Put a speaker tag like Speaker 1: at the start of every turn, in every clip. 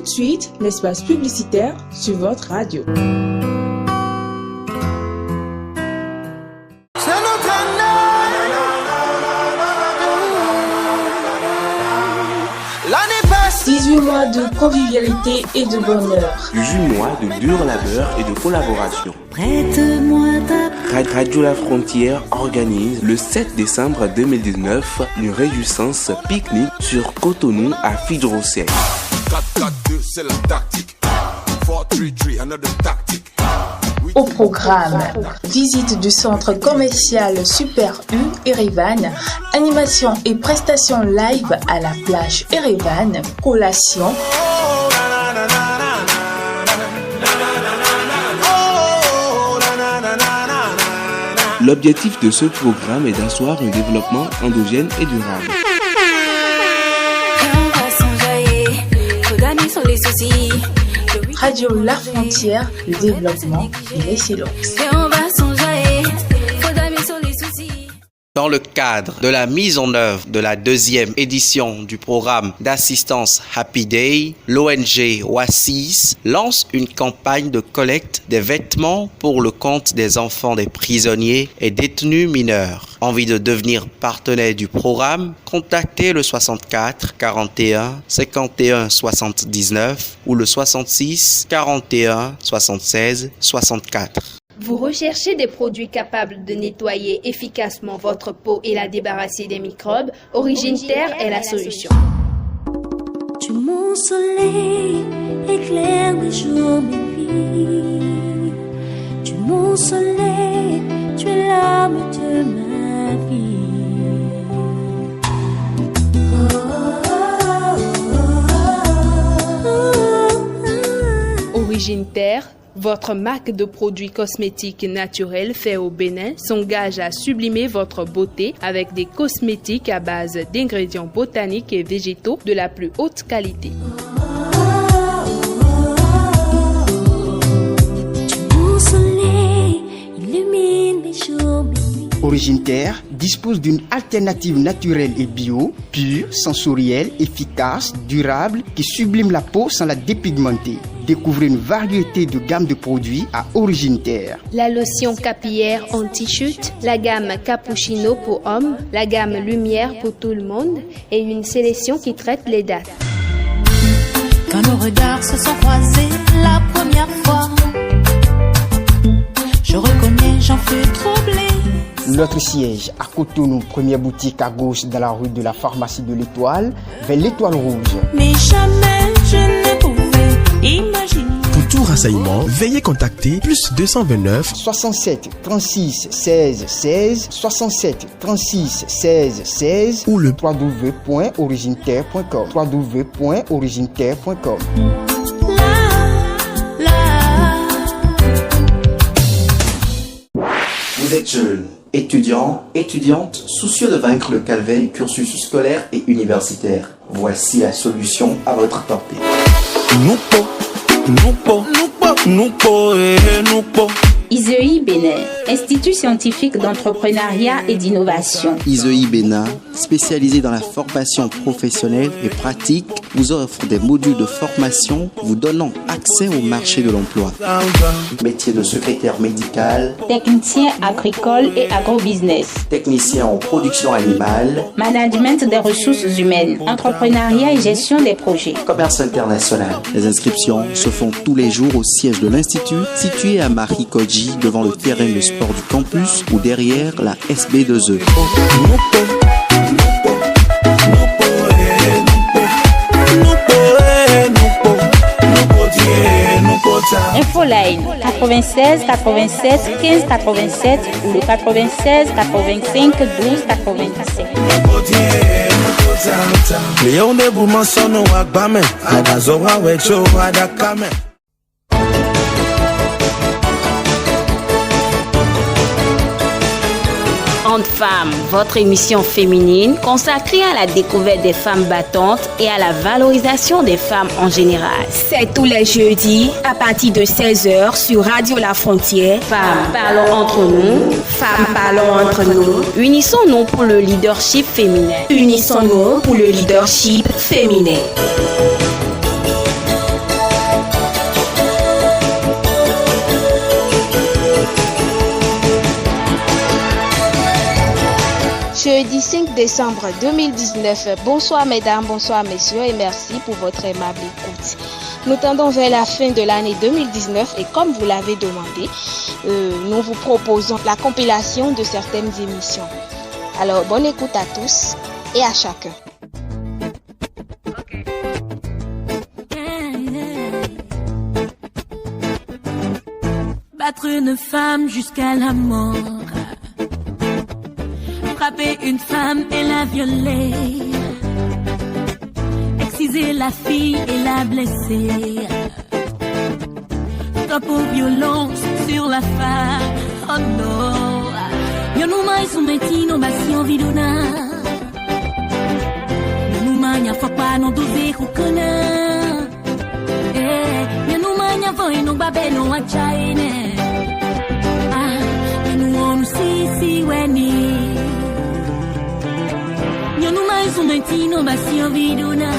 Speaker 1: de suite l'espace publicitaire sur votre radio. « 18 mois de convivialité et de bonheur.
Speaker 2: 18 mois de dur labeur et de collaboration.
Speaker 3: Prête-moi ta...
Speaker 2: Radio La Frontière organise le 7 décembre 2019 une réjouissance pique-nique sur Cotonou à Fidrocel.
Speaker 4: 4-4-2, c'est la tactique. 4-3-3, another tactic.
Speaker 1: Au programme, visite du centre commercial Super U Erevan, animation et prestations live à la plage Erevan, collation,
Speaker 2: L'objectif de ce programme est d'asseoir un développement endogène et durable.
Speaker 1: Radio La Frontière, le développement et l'excellence.
Speaker 5: Dans le cadre de la mise en œuvre de la 2e édition du programme d'assistance Happy Day, l'ONG Oasis lance une campagne de collecte des vêtements pour le compte des enfants des prisonniers et détenus mineurs. Envie de devenir partenaire du programme? Contactez le 64 41 51 79 ou le 66 41 76 64.
Speaker 6: Vous recherchez des produits capables de nettoyer efficacement votre peau et la débarrasser des microbes? Origine Terre est la solution.
Speaker 3: Tu es mon soleil, éclaire mes jours, mes nuits. Tu es mon soleil, tu es l'âme de ma vie.
Speaker 6: Origine Terre, votre marque de produits cosmétiques naturels faits au Bénin, s'engage à sublimer votre beauté avec des cosmétiques à base d'ingrédients botaniques et végétaux de la plus haute qualité.
Speaker 3: Mon soleil illumine mes jours, mes nuits.
Speaker 7: Origine Terre dispose d'une alternative naturelle et bio, pure, sensorielle, efficace, durable, qui sublime la peau sans la dépigmenter. Découvrez une variété de gammes de produits à Origine Terre.
Speaker 6: La lotion capillaire anti-chute, la gamme Cappuccino pour hommes, la gamme Lumière pour tout le monde et une sélection qui traite les dates.
Speaker 3: Quand nos regards se sont croisés la première fois, je reconnais, j'en fus troublé.
Speaker 7: Notre siège à Cotonou, première boutique à gauche dans la rue de la pharmacie de l'Étoile, vers l'Étoile Rouge.
Speaker 3: Mais jamais je ne pouvais imaginer.
Speaker 8: Pour tout renseignement, veuillez contacter plus 229
Speaker 7: 67 36 16 16 67 36 16 16 ou le www.origineterre.com www.origineterre.com.
Speaker 9: Vous êtes jeune, étudiant, étudiante, soucieux de vaincre le calvaire, cursus scolaire et universitaire. Voici la solution à votre portée.
Speaker 10: ISEI Bénin, Institut scientifique d'entrepreneuriat et d'innovation.
Speaker 11: ISEI Bénin, spécialisé dans la formation professionnelle et pratique, vous offre des modules de formation vous donnant accès au marché de l'emploi.
Speaker 9: Métier de secrétaire médical,
Speaker 10: Technicien agricole et agrobusiness.
Speaker 9: Technicien en production animale,
Speaker 10: Management des ressources humaines, entrepreneuriat et gestion des projets.
Speaker 9: Commerce international.
Speaker 11: Les inscriptions se font tous les jours au siège de l'Institut, situé à Marikoji, devant le terrain de sport du campus ou derrière la SB2E.
Speaker 10: Infoline 96 87 15 87 ou le 96 85 12 97.
Speaker 12: Onde Femmes, votre émission féminine consacrée à la découverte des femmes battantes et à la valorisation des femmes en général. C'est tous les jeudis à partir de 16h sur Radio La Frontière. Femmes, parlons entre nous. Femmes, parlons entre nous. Unissons-nous pour le leadership féminin. Unissons-nous pour le leadership féminin.
Speaker 13: 5 décembre 2019. Bonsoir mesdames, bonsoir messieurs et merci pour votre aimable écoute. Nous tendons vers la fin de l'année 2019 et comme vous l'avez demandé, nous vous proposons la compilation de certaines émissions. Alors bonne écoute à tous et à chacun.
Speaker 3: Battre une femme jusqu'à la mort, frapper une femme et la violer, exciser la fille et la blesser, stop aux violences sur la femme, oh non. Yo nous mai son betino basio vidona, yo nous mai faut pas non doser kukana, yo nous mai foi no babelo achaine. Si weni Nyonu mai zumentino basio viduna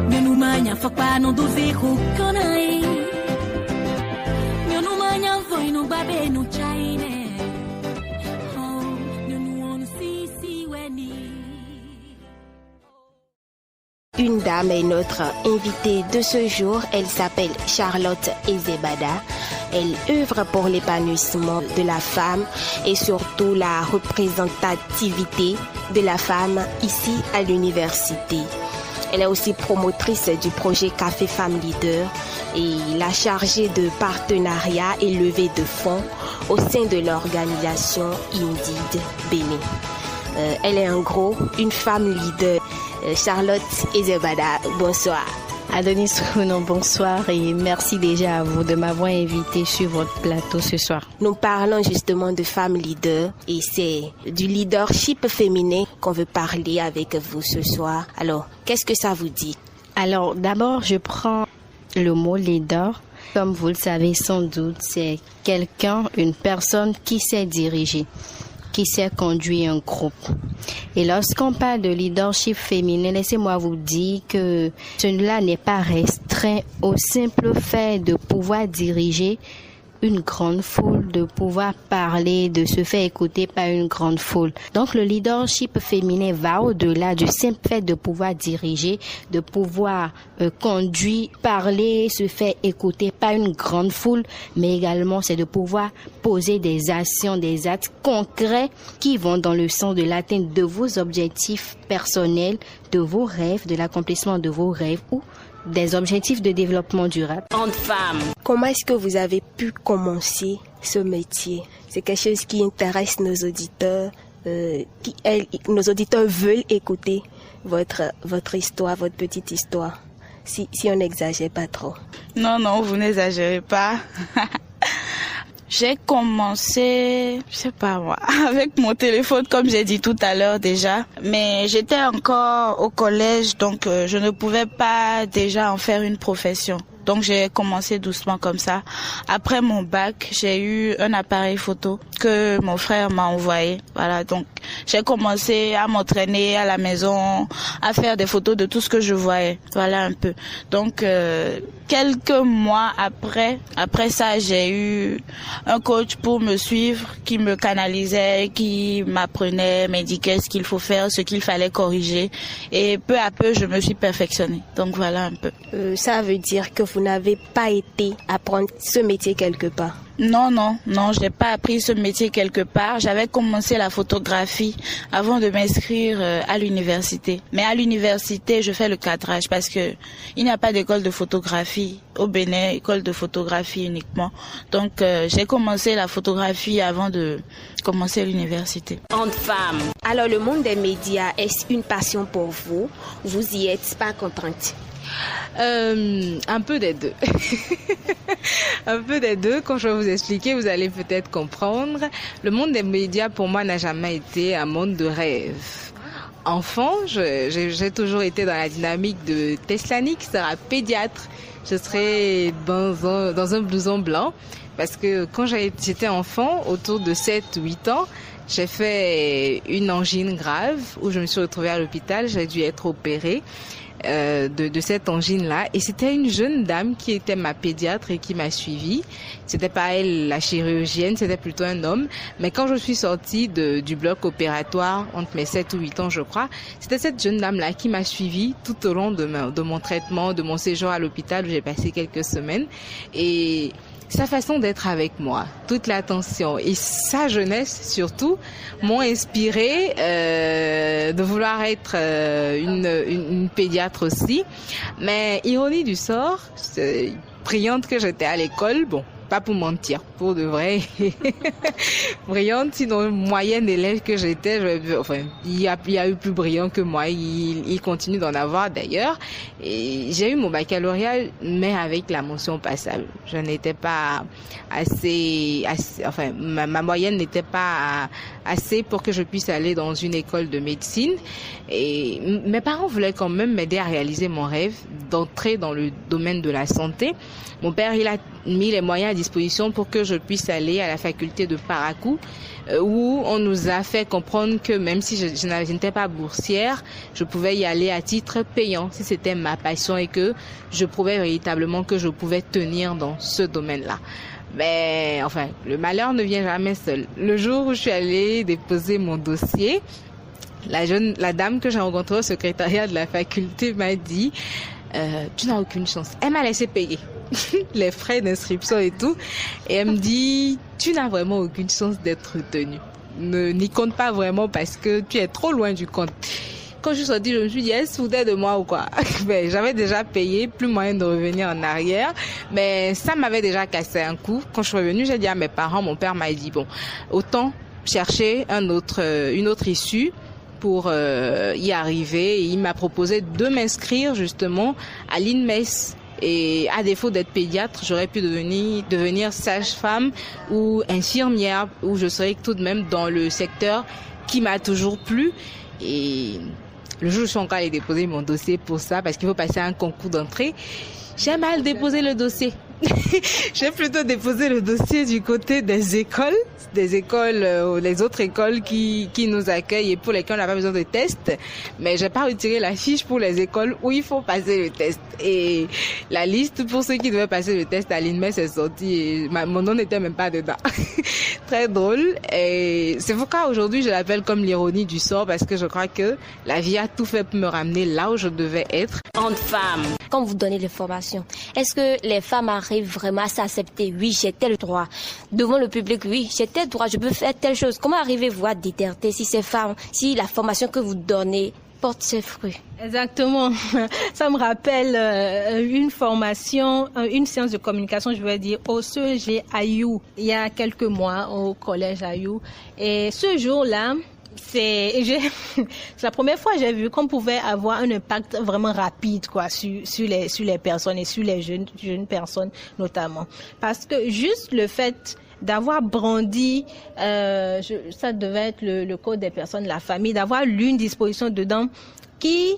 Speaker 3: Nyonu manya fakpa no doze hukonai Nyonu manya foi no babe no chaine Nyonu onu si weni.
Speaker 13: Une dame est notre invitée de ce jour. Elle s'appelle Charlotte Ezebada. Elle œuvre pour l'épanouissement de la femme et surtout la représentativité de la femme ici à l'université. Elle est aussi promotrice du projet Café Femmes Leader et la chargée de partenariat et levée de fonds au sein de l'organisation Indeed Bénin. Elle est en gros une femme leader. Charlotte Ezebada, bonsoir.
Speaker 14: Adonis Rounon, bonsoir et merci déjà à vous de m'avoir invité sur votre plateau ce soir.
Speaker 13: Nous parlons justement de femmes leaders et c'est du leadership féminin qu'on veut parler avec vous ce soir. Alors, qu'est-ce que ça vous dit?
Speaker 14: Alors, d'abord, je prends le mot leader. Comme vous le savez sans doute, c'est quelqu'un, une personne qui sait diriger, qui sait conduire un groupe. Et lorsqu'on parle de leadership féminin, laissez-moi vous dire que cela n'est pas restreint au simple fait de pouvoir diriger une grande foule, de pouvoir parler, de se faire écouter par une grande foule. Donc le leadership féminin va au-delà du simple fait de pouvoir diriger, de pouvoir conduire, parler, se faire écouter par une grande foule, mais également c'est de pouvoir poser des actions, des actes concrets qui vont dans le sens de l'atteinte de vos objectifs personnels, de vos rêves, de l'accomplissement de vos rêves ou des objectifs de développement durable.
Speaker 13: En femme. Comment est-ce que vous avez pu commencer ce métier? C'est quelque chose qui intéresse nos auditeurs, nos auditeurs veulent écouter votre histoire, votre petite histoire. Si on n'exagère pas trop.
Speaker 15: Non, vous n'exagérez pas. J'ai commencé, je sais pas moi, avec mon téléphone comme j'ai dit tout à l'heure déjà. Mais j'étais encore au collège donc je ne pouvais pas déjà en faire une profession. Donc j'ai commencé doucement comme ça. Après mon bac, j'ai eu un appareil photo que mon frère m'a envoyé. Voilà, donc j'ai commencé à m'entraîner à la maison, à faire des photos de tout ce que je voyais. Voilà un peu. Donc quelques mois après ça, j'ai eu un coach pour me suivre, qui me canalisait, qui m'apprenait, m'indiquait ce qu'il faut faire, ce qu'il fallait corriger. Et peu à peu, je me suis perfectionnée. Donc voilà un peu.
Speaker 13: Ça veut dire que vous n'avez pas été apprendre ce métier quelque part?
Speaker 15: Non, j'ai pas appris ce métier quelque part. J'avais commencé la photographie avant de m'inscrire à l'université. Mais à l'université, je fais le cadrage parce que il n'y a pas d'école de photographie au Bénin, école de photographie uniquement. Donc j'ai commencé la photographie avant de commencer l'université.
Speaker 13: En femme. Alors le monde des médias, est-ce une passion pour vous? Vous y êtes pas contrainte?
Speaker 6: Un peu des deux. Un peu des deux. Quand je vais vous expliquer, vous allez peut-être comprendre. Le monde des médias, pour moi, n'a jamais été un monde de rêve. Enfant, j'ai toujours été dans la dynamique de Teslanik, c'est-à-dire pédiatre. Je serais dans un blouson blanc. Parce que quand j'étais enfant, autour de 7-8 ans,
Speaker 16: j'ai fait une angine grave où je me suis retrouvée à l'hôpital. J'ai dû être opérée de cette angine-là. Et c'était une jeune dame qui était ma pédiatre et qui m'a suivie. C'était pas elle la chirurgienne, c'était plutôt un homme. Mais quand je suis sortie du bloc opératoire, entre mes 7 ou 8 ans, je crois, c'était cette jeune dame-là qui m'a suivie tout au long de mon traitement, de mon séjour à l'hôpital où j'ai passé quelques semaines. Et sa façon d'être avec moi, toute l'attention et sa jeunesse surtout m'ont inspiré de vouloir être une pédiatre aussi. Mais ironie du sort, brillante que j'étais à l'école, bon, pas pour mentir, pour de vrai, brillante, sinon moyenne élève que j'étais, il y a eu plus brillant que moi, il continue d'en avoir d'ailleurs, et j'ai eu mon baccalauréat, mais avec la mention passable. Je n'étais pas assez ma moyenne n'était pas assez pour que je puisse aller dans une école de médecine, et mes parents voulaient quand même m'aider à réaliser mon rêve d'entrer dans le domaine de la santé. Mon père, il a mis les moyens à disposition pour que je puisse aller à la faculté de Parakou, où on nous a fait comprendre que même si je n'étais pas boursière, je pouvais y aller à titre payant si c'était ma passion et que je prouvais véritablement que je pouvais tenir dans ce domaine-là. Mais enfin, le malheur ne vient jamais seul. Le jour où je suis allée déposer mon dossier, la dame que j'ai rencontrée au secrétariat de la faculté m'a dit tu n'as aucune chance. Elle m'a laissé payer les frais d'inscription et tout. Et elle me dit, tu n'as vraiment aucune chance d'être retenue. N'y compte pas vraiment parce que tu es trop loin du compte. Quand je suis sortie, je me suis dit, elle se foutait de moi ou quoi? Ben, j'avais déjà payé, plus moyen de revenir en arrière. Mais ça m'avait déjà cassé un coup. Quand je suis revenue, j'ai dit à mes parents, mon père m'a dit, bon, autant chercher une autre issue pour y arriver. Et il m'a proposé de m'inscrire justement à l'INMES. Et à défaut d'être pédiatre, j'aurais pu devenir sage-femme ou infirmière, où je serais tout de même dans le secteur qui m'a toujours plu. Et le jour où je suis encore allée déposer mon dossier pour ça, parce qu'il faut passer un concours d'entrée, j'ai mal déposé le dossier. J'ai plutôt déposé le dossier du côté des écoles, les autres écoles qui nous accueillent et pour lesquelles on n'a pas besoin de tests. Mais j'ai pas retiré la fiche pour les écoles où il faut passer le test. Et la liste pour ceux qui devaient passer le test à l'INMES est sortie et mon nom n'était même pas dedans. Très drôle. Et c'est pourquoi aujourd'hui je l'appelle comme l'ironie du sort, parce que je crois que la vie a tout fait pour me ramener là où je devais être.
Speaker 12: Entre femmes.
Speaker 13: Quand vous donnez les formations, est-ce que les femmes arrivent vraiment à s'accepter? Oui, j'ai tel droit. Devant le public, oui, j'ai tel droit, je peux faire telle chose. Comment arrivez-vous à détecter si ces femmes, si la formation que vous donnez porte ses fruits?
Speaker 17: Exactement. Ça me rappelle une formation, une séance de communication, je vais dire, au CEG Ayou, il y a quelques mois, au collège Ayou. Et ce jour-là, c'est la première fois que j'ai vu qu'on pouvait avoir un impact vraiment rapide quoi sur les personnes et sur les jeunes personnes notamment, parce que juste le fait d'avoir brandi, ça devait être le code des personnes, la famille, d'avoir lu une disposition dedans qui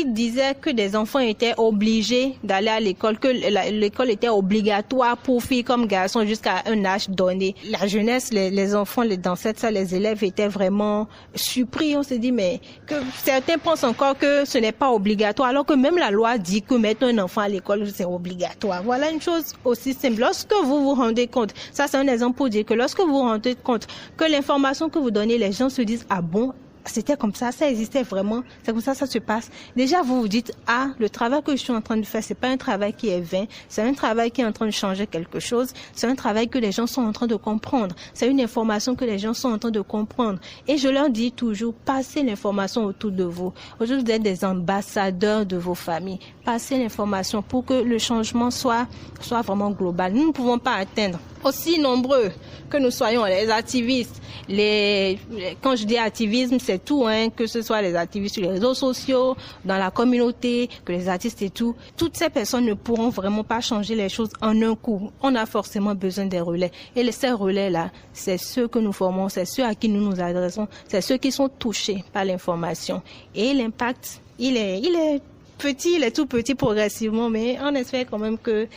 Speaker 17: disait que des enfants étaient obligés d'aller à l'école, que l'école était obligatoire pour filles comme garçons jusqu'à un âge donné. La jeunesse, les enfants, dans cette salle, les élèves étaient vraiment surpris. On s'est dit, mais que certains pensent encore que ce n'est pas obligatoire, alors que même la loi dit que mettre un enfant à l'école, c'est obligatoire. Voilà une chose aussi simple. Lorsque vous vous rendez compte, ça c'est un exemple pour dire que lorsque vous vous rendez compte que l'information que vous donnez, les gens se disent, ah bon, c'était comme ça existait vraiment, c'est comme ça se passe. Déjà, vous vous dites, ah, le travail que je suis en train de faire, c'est pas un travail qui est vain, c'est un travail qui est en train de changer quelque chose, c'est un travail que les gens sont en train de comprendre, c'est une information que les gens sont en train de comprendre. Et je leur dis toujours, passez l'information autour de vous. Aujourd'hui, vous êtes des ambassadeurs de vos familles. Passez l'information pour que le changement soit vraiment global. Nous ne pouvons pas atteindre aussi nombreux que nous soyons les activistes. Quand je dis activisme, c'est tout, que ce soit les activistes sur les réseaux sociaux, dans la communauté, que les artistes et tout. Toutes ces personnes ne pourront vraiment pas changer les choses en un coup. On a forcément besoin des relais. Et ces relais-là, c'est ceux que nous formons, c'est ceux à qui nous nous adressons, c'est ceux qui sont touchés par l'information. Et l'impact, il est petit, il est tout petit progressivement, mais on espère quand même que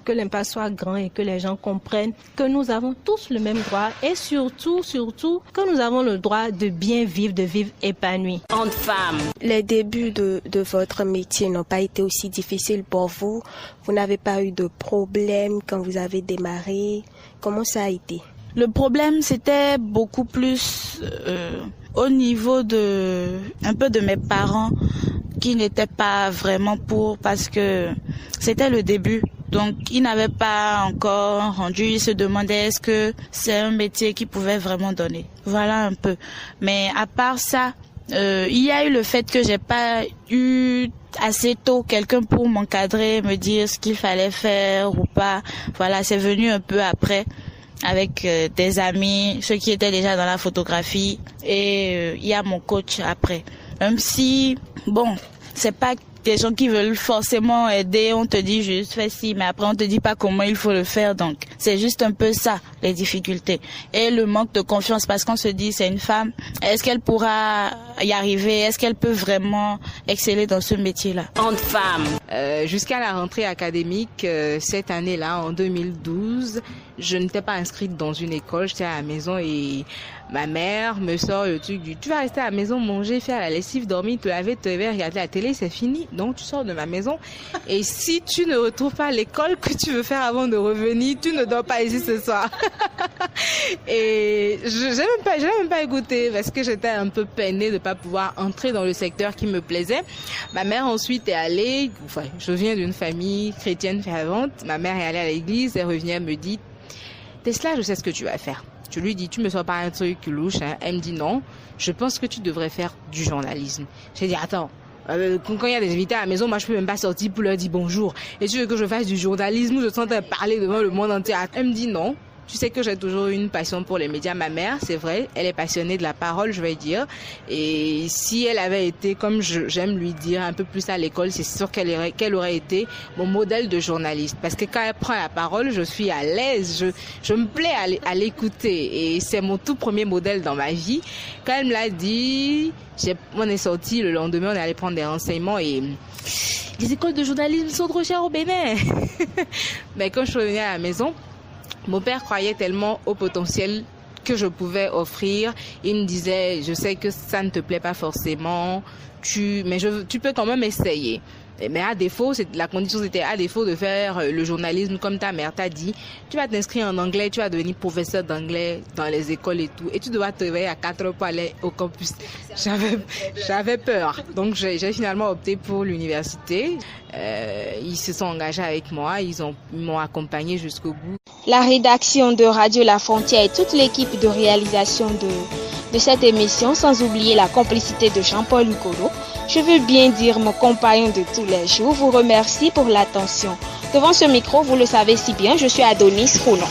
Speaker 17: l'impact soit grand et que les gens comprennent que nous avons tous le même droit et surtout que nous avons le droit de bien vivre, de vivre épanoui.
Speaker 12: Entre femmes.
Speaker 13: Les débuts de votre métier n'ont pas été aussi difficiles pour vous. Vous n'avez pas eu de problème quand vous avez démarré. Comment ça a été?
Speaker 15: Le problème, c'était beaucoup plus au niveau un peu de mes parents qui n'étaient pas vraiment pour, parce que c'était le début. Donc, ils n'avaient pas encore rendu, ils se demandaient est-ce que c'est un métier qui pouvait vraiment donner. Voilà un peu. Mais à part ça, il y a eu le fait que j'ai pas eu assez tôt quelqu'un pour m'encadrer, me dire ce qu'il fallait faire ou pas. Voilà, c'est venu un peu après avec des amis, ceux qui étaient déjà dans la photographie, et il y a mon coach après. Même si, bon, c'est pas des gens qui veulent forcément aider, on te dit juste fais ci, mais après on te dit pas comment il faut le faire, donc c'est juste un peu ça, les difficultés. Et le manque de confiance, parce qu'on se dit c'est une femme, est-ce qu'elle pourra y arriver, est-ce qu'elle peut vraiment exceller dans ce métier-là?
Speaker 12: Entre femmes.
Speaker 16: Jusqu'à la rentrée académique, cette année-là, en 2012, je n'étais pas inscrite dans une école, j'étais à la maison et ma mère me sort le truc du tu vas rester à la maison, manger, faire la lessive, dormir, te laver, te lever, regarder la télé, c'est fini. Donc tu sors de ma maison et si tu ne retrouves pas l'école que tu veux faire avant de revenir, tu ne dors pas ici ce soir. Et je n'ai même pas écouté parce que j'étais un peu peinée de pas pouvoir entrer dans le secteur qui me plaisait. Ma mère ensuite est allée, je viens d'une famille chrétienne fervente, ma mère est allée à l'église, elle revient, elle me dit Tesla, je sais ce que tu vas faire. Je lui dis, tu me sors pas un truc louche, hein. Elle me dit non, je pense que tu devrais faire du journalisme. J'ai dit, attends, quand il y a des invités à la maison, moi je peux même pas sortir pour leur dire bonjour. Et tu veux que je fasse du journalisme ou je sens parler devant le monde entier? Elle me dit non. Tu sais que j'ai toujours eu une passion pour les médias. Ma mère, c'est vrai, elle est passionnée de la parole, je vais dire. Et si elle avait été, comme j'aime lui dire, un peu plus à l'école, c'est sûr qu'elle aurait été mon modèle de journaliste. Parce que quand elle prend la parole, je suis à l'aise, je me plais à l'écouter. Et c'est mon tout premier modèle dans ma vie. Quand elle me l'a dit, on est sorti le lendemain, on est allé prendre des renseignements et les écoles de journalisme sont trop chères au Bénin. Mais quand je suis revenue à la maison, mon père croyait tellement au potentiel que je pouvais offrir. Il me disait, je sais que ça ne te plaît pas forcément, tu peux quand même essayer. Mais à défaut, la condition c'était à défaut de faire le journalisme comme ta mère t'a dit, tu vas t'inscrire en anglais, tu vas devenir professeur d'anglais dans les écoles et tout, et tu dois te réveiller à 4 heures pour aller au campus. J'avais peur, donc j'ai finalement opté pour l'université. Ils se sont engagés avec moi, ils m'ont accompagné jusqu'au bout.
Speaker 13: La rédaction de Radio La Frontière et toute l'équipe de réalisation de cette émission, sans oublier la complicité de Jean-Paul Hucolo, je veux bien dire mon compagnon de tous les jours, vous remercie pour l'attention. Devant ce micro, vous le savez si bien, je suis Adonis Roulon.